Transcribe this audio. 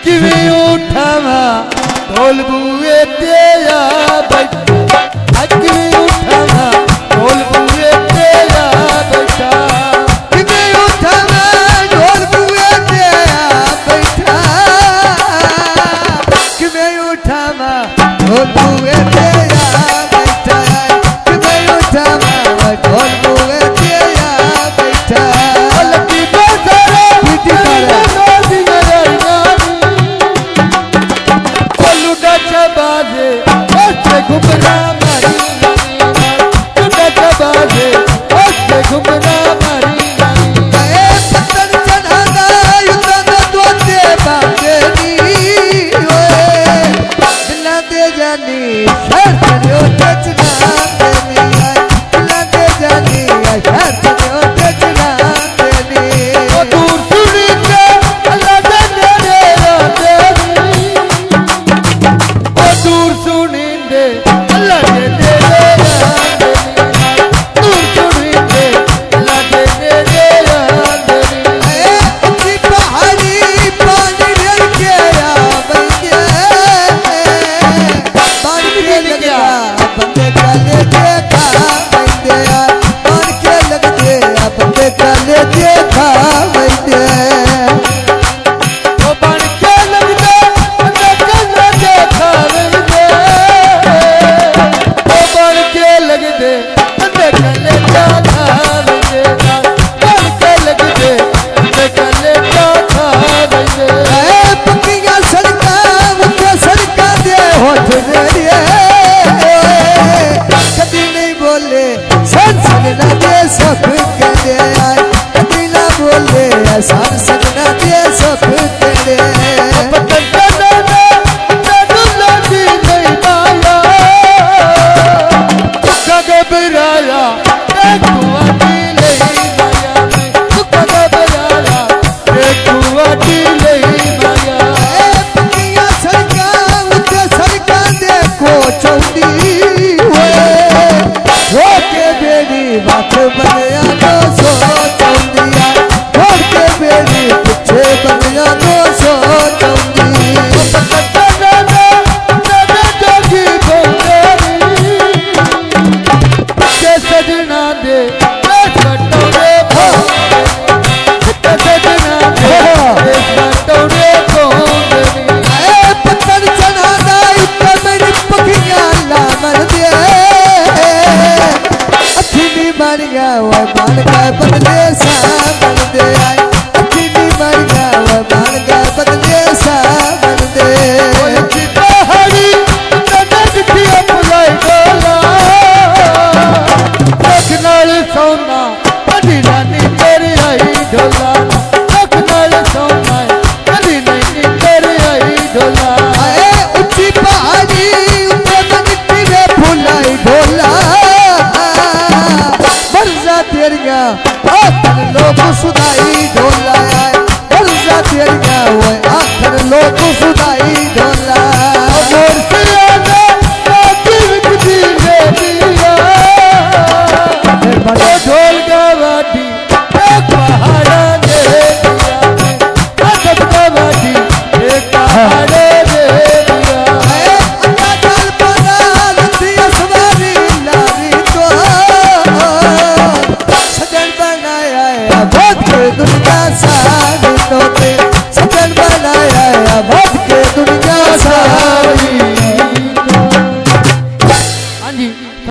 किवें उठावा ढोल बुए ते आ बैठा किवें उठावा ढोल बुए ते आ बैठा किवें उठावा ढोल बुए ते आ बैठा किवें उठावा ढोल बुए ते आ बैठा किवें उठावा ढोल बुए ते आ बैठा लकी बाजारे पीटी बाजे ऐसे घुमना मारी बाजे ऐसे घुमना मारी पत्थर चढ़ाना युद्ध दोते बाजे नी बिना दे जानी शहर चलो टचना देनी बिना दे जानी शहर चलो टचना देनी दूर सुनी के अल्लाह जाने रे दूर सुनिंदे अल्लाह के तेरे दूर सुनिंदे अल्लाह के तेरे अपनी पहाड़ी पानी ढल के आ बंदे पानी के लगा बंदे काले देखा बंदे पानी के लगते बंदे काले देखा बंदे सार सजना दे सब तेरे घबराया सड़का देखो चौंदी हो के बेड़ी बात बनया तो सो चौंदिया बेड़ी पीछे बनिया दो सौ चौंदी सजना दे सटोरे पत्थर चढ़ाना मेरी पखियां लामर दे अखिनी मर गया वो मान का बदले सा बन दे सोना कभी रानी तेरी आई ढोला सोना कभी नहीं तेरी आई ढोला ऊंची पहाड़ी ऊपर मिट्टी में फुलाई ढोला बरसा तेरिया आखिर लोग सुधाई ढोला बरसा तेरिया वो आखिर लोग सुधाई ढोला ढोल गवाटी एक पहाड़ा दे दिया अजब गवाटी एक पहाड़े दे दिया अकाल पड़ा लतिया सवारी लारी तो सजन बनाया आबाद के दुनिया सारी तो सजन बनाया आबाद के दुनिया सारी